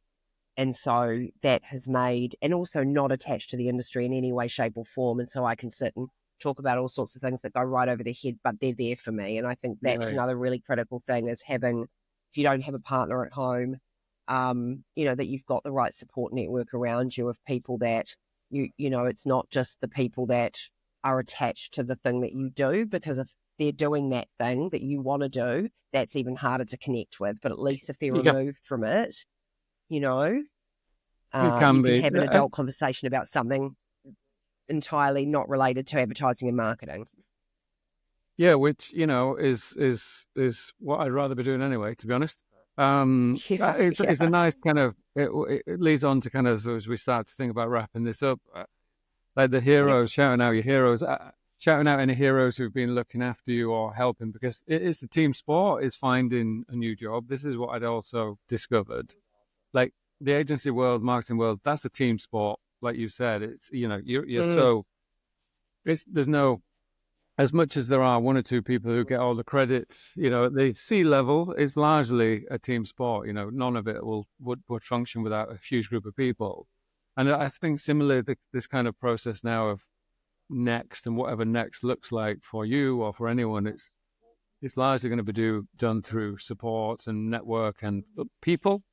so that has made, and also not attached to the industry in any way, shape or form. And so I can sit and talk about all sorts of things that go right over their head, but they're there for me. And I think that's another really critical thing, is having, if you don't have a partner at home, that you've got the right support network around you of people that it's not just the people that are attached to the thing that you do, because if they're doing that thing that you want to do, that's even harder to connect with. But at least if they're removed from it, you can have an adult conversation about something entirely not related to advertising and marketing. Yeah, which is what I'd rather be doing anyway, to be honest. It's a nice kind of, it leads on to kind of, as we start to think about wrapping this up, like the heroes, shouting out your heroes, shouting out any heroes who've been looking after you or helping, because it's a team sport, is finding a new job. This is what I'd also discovered. Like the agency world, marketing world, that's a team sport. Like you said, it's, you're so, there's no, as much as there are one or two people who get all the credit, at the C level, it's largely a team sport. None of it would function without a huge group of people. And I think similarly, this kind of process now of next, and whatever next looks like for you or for anyone, it's largely going to be done through support and network and people.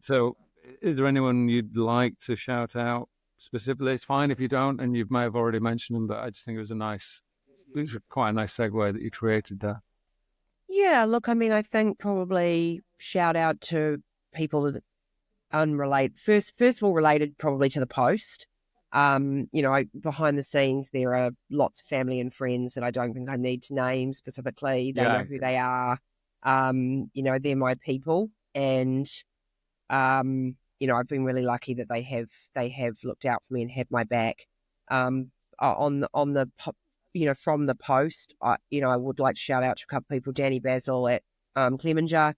So is there anyone you'd like to shout out specifically? It's fine if you don't, and you may have already mentioned them, but I just think it was quite a nice segue that you created there. Yeah, look, I mean, I think probably shout out to people that unrelated. First of all, related probably to the post. Behind the scenes, there are lots of family and friends that I don't think I need to name specifically. They know who they are. They're my people, and I've been really lucky that they have looked out for me and had my back. On the from the post, I would like to shout out to a couple of people. Danny Basil at Clemenger.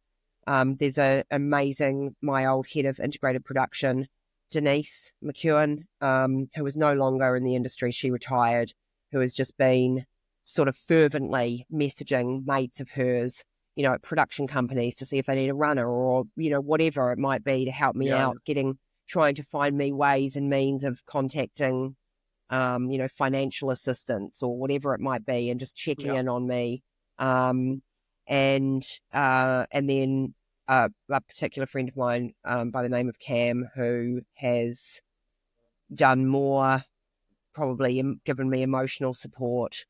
There's a amazing, my old head of integrated production, Denise McEwen, who is no longer in the industry. She retired, who has just been sort of fervently messaging mates of hers, at production companies to see if they need a runner or, whatever it might be to help me out, trying to find me ways and means of contacting, financial assistance or whatever it might be, and just checking in on me. And then a particular friend of mine by the name of Cam, who has done more, probably given me emotional support,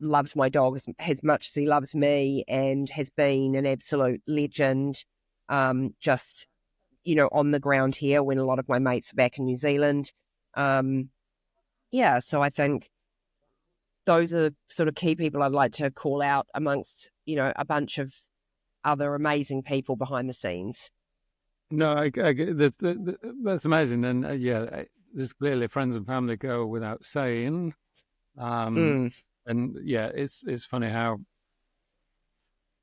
loves my dog as much as he loves me, and has been an absolute legend, just, on the ground here when a lot of my mates are back in New Zealand. So I think those are sort of key people I'd like to call out amongst, a bunch of other amazing people behind the scenes. No, I get that's amazing. And there's clearly friends and family go without saying. And it's funny how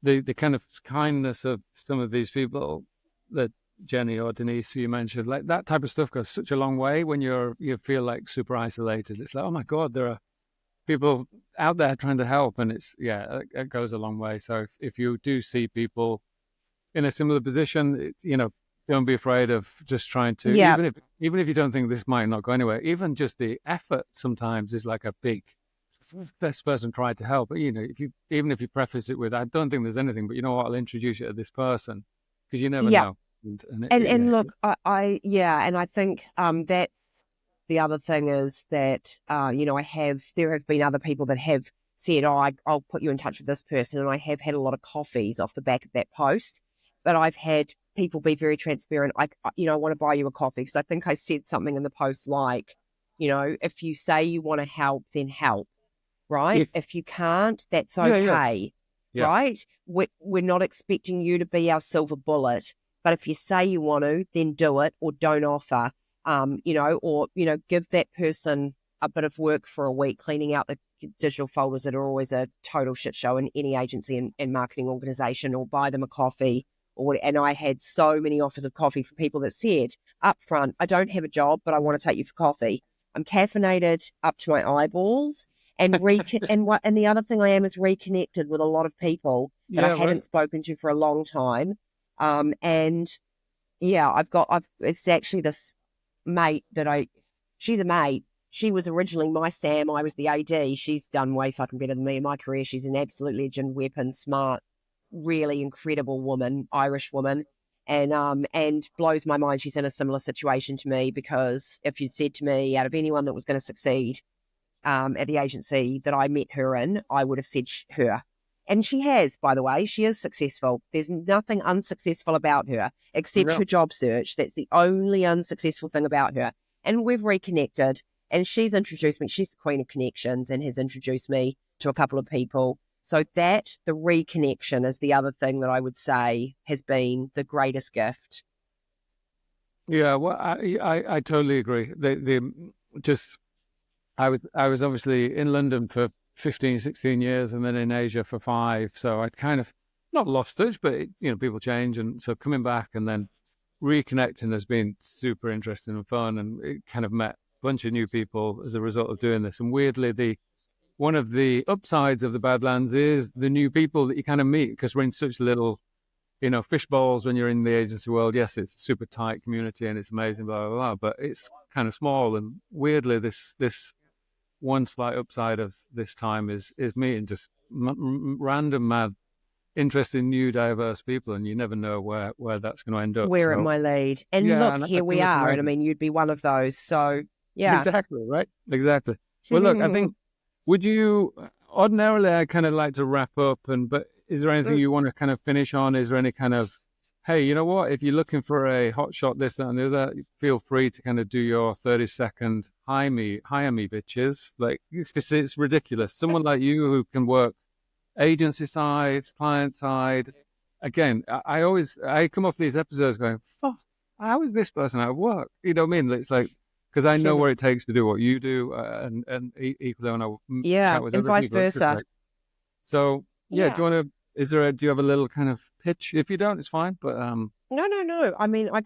the kind of kindness of some of these people, that Jenny or Denise, who you mentioned, like that type of stuff goes such a long way when you feel like super isolated. It's like, oh my God, there are people out there trying to help, and it goes a long way. So if you do see people in a similar position, don't be afraid of just trying to, Yeah. even if you don't think this might not go anywhere, even just the effort sometimes is like a big, this person tried to help. But, even if you preface it with, I don't think there's anything, but you know what, I'll introduce you to this person, because you never Yeah. know. And look, and I think that the other thing is that, there have been other people that have said, I'll put you in touch with this person. And I have had a lot of coffees off the back of that post. But I've had people be very transparent. I want to buy you a coffee, because I think I said something in the post like, if you say you want to help, then help, right? Yeah. If you can't, that's Yeah, yeah. okay, Yeah. right? We're not expecting you to be our silver bullet. But if you say you want to, then do it, or don't offer. Give that person a bit of work for a week, cleaning out the digital folders that are always a total shit show in any agency and marketing organization, or buy them a coffee. And I had so many offers of coffee from people that said up front, I don't have a job, but I want to take you for coffee. I'm caffeinated up to my eyeballs. And and the other thing I am is reconnected with a lot of people that I haven't spoken to for a long time. It's actually this mate she's a mate. She was originally my Sam. I was the AD. She's done way fucking better than me in my career. She's an absolute legend, weapon, smart, really incredible woman, Irish woman. And blows my mind she's in a similar situation to me, because if you'd said to me, out of anyone that was going to succeed at the agency that I met her in, I would have said her. And she has, by the way. She is successful. There's nothing unsuccessful about her except her job search. That's the only unsuccessful thing about her. And we've reconnected, and she's introduced me. She's the queen of connections and has introduced me to a couple of people. So the reconnection is the other thing that I would say has been the greatest gift. Yeah, well, I totally agree. I was obviously in London for 15, 16 years, and then in Asia for 5. So I kind of not lost touch, but people change, and so coming back and then reconnecting has been super interesting and fun, and it kind of met a bunch of new people as a result of doing this. And weirdly, one of the upsides of the Badlands is the new people that you kind of meet, because we're in such little, fish bowls when you're in the agency world. Yes, it's a super tight community and it's amazing, blah, blah, blah, but it's kind of small. And weirdly, this one slight upside of this time is meeting just random, mad, interesting, new, diverse people, and you never know where that's going to end up. Where it might lead. And look, here we are, and I mean, you'd be one of those. So, yeah. Exactly, right? Exactly. Well, look, I think, would you, ordinarily, I kind of like to wrap up, but is there anything you want to kind of finish on? Is there any kind of, hey, you know what, if you're looking for a hot shot, this, that, and the other, feel free to kind of do your 30-second hire me, bitches. Like, it's ridiculous. Someone like you who can work agency side, client side. Again, I come off these episodes going, fuck, how is this person out of work? You know what I mean? It's like, because I know what it takes to do what you do, and equally when I chat with and other vice people. versa. So, do you want to, do you have a little kind of pitch? If you don't, it's fine, but No. I mean, I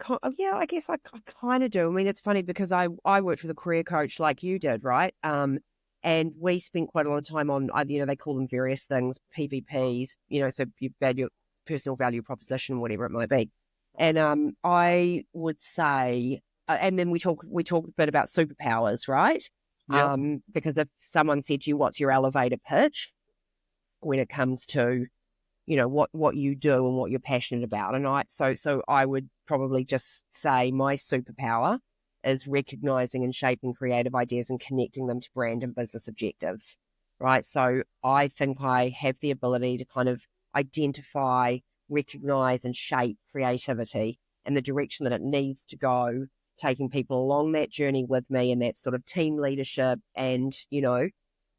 guess I kind of do. I mean, it's funny because I worked with a career coach like you did, right? And we spent quite a lot of time on, they call them various things, PVPs, so you value, personal value proposition, whatever it might be. And I would say, and then we talked a bit about superpowers, right? Yeah. Because if someone said to you, what's your elevator pitch when it comes to, what you do and what you're passionate about. And I would probably just say my superpower is recognizing and shaping creative ideas and connecting them to brand and business objectives, right? So I think I have the ability to kind of identify, recognize and shape creativity and the direction that it needs to go, taking people along that journey with me, and that sort of team leadership and,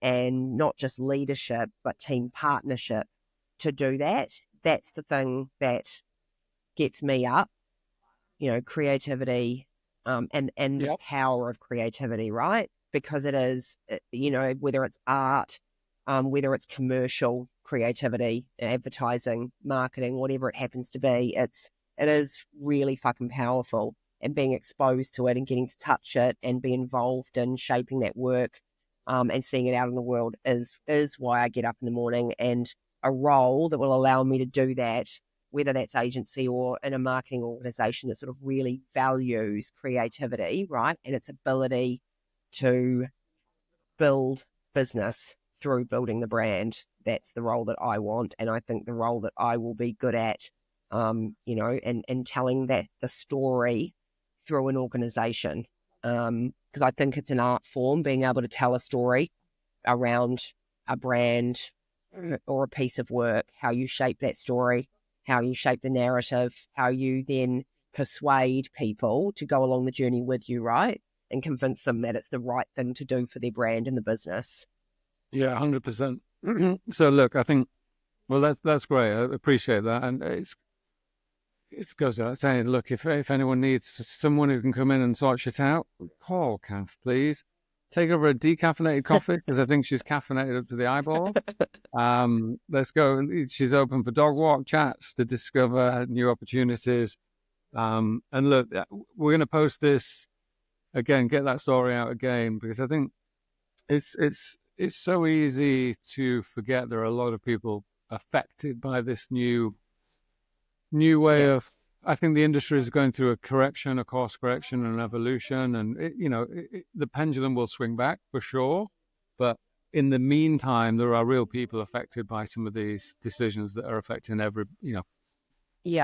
and not just leadership, but team partnership. To do that, that's the thing that gets me up, creativity, and the power of creativity, right? Because it is, whether it's art, whether it's commercial creativity, advertising, marketing, whatever it happens to be, it is really fucking powerful. And being exposed to it and getting to touch it and be involved in shaping that work, and seeing it out in the world is why I get up in the morning. And a role that will allow me to do that whether that's agency or in a marketing organization that sort of really values creativity, right, and its ability to build business through building the brand. That's the role that I want, and I think the role that I will be good at, and telling that the story through an organization, because I think it's an art form, being able to tell a story around a brand or a piece of work, how you shape that story, how you shape the narrative, how you then persuade people to go along the journey with you, right? And convince them that it's the right thing to do for their brand and the business. Yeah, 100%. So look, I think, well, that's great. I appreciate that. And it goes without saying, look, if anyone needs someone who can come in and sort shit out, call Cath, please. Take over a decaffeinated coffee, because I think she's caffeinated up to the eyeballs. Let's go. She's open for dog walk chats to discover new opportunities. And look, we're going to post this again, get that story out again, because I think it's so easy to forget there are a lot of people affected by this new way of. I think the industry is going through a course correction, and evolution, and the pendulum will swing back for sure. But in the meantime, there are real people affected by some of these decisions that are affecting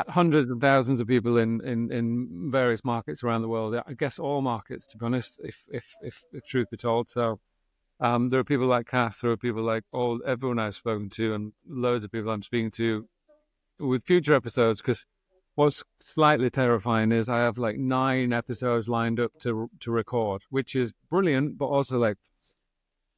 hundreds of thousands of people in various markets around the world. I guess all markets, to be honest, if truth be told. So there are people like Cath, there are people like everyone I've spoken to, and loads of people I'm speaking to with future episodes, because what's slightly terrifying is I have like 9 episodes lined up to record, which is brilliant, but also like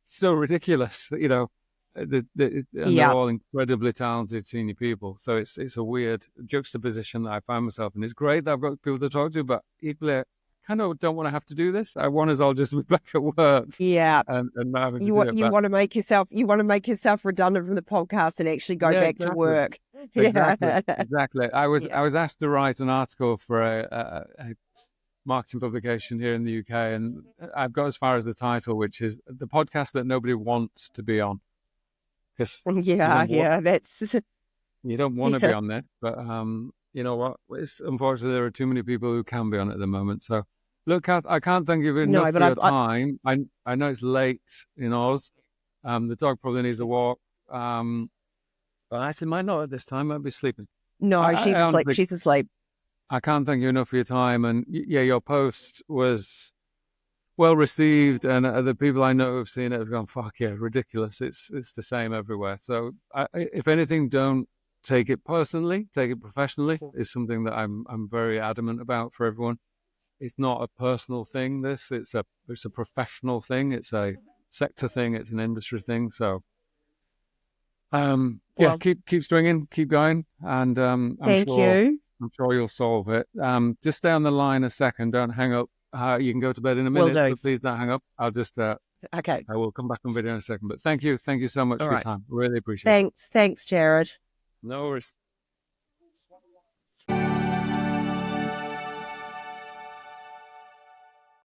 so ridiculous, and they're all incredibly talented senior people. So it's a weird juxtaposition that I find myself in. It's great that I've got people to talk to, but equally, I kind of don't want to have to do this. I want us all just to be back at work. Yeah, and not having to you want to make yourself redundant from the podcast and actually go back to work. Exactly. I was asked to write an article for a marketing publication here in the UK, and I've got as far as the title, which is the podcast that nobody wants to be on. That's you don't want to be on it, but you know what? Unfortunately, there are too many people who can be on it at the moment. So, look, Cath, I can't thank you enough for your time. I know it's late in Oz. The dog probably needs a walk. But actually, might not at this time. Might be sleeping. No, she's asleep. She's asleep. I can't thank you enough for your time. And yeah, your post was well received, and the people I know who've seen it have gone, "Fuck yeah, ridiculous!" It's the same everywhere. So, if anything, don't take it personally. Take it professionally. Is something that I'm very adamant about for everyone. It's not a personal thing. It's a professional thing. It's a sector thing. It's an industry thing. So. Keep swinging, keep going, and I'm sure you'll solve it. Just stay on the line a second. Don't hang up. You can go to bed in a minute, but please don't hang up. I'll just okay. I will come back on video in a second. But thank you so much for your time. Really appreciate it. Thanks, Jared. No worries.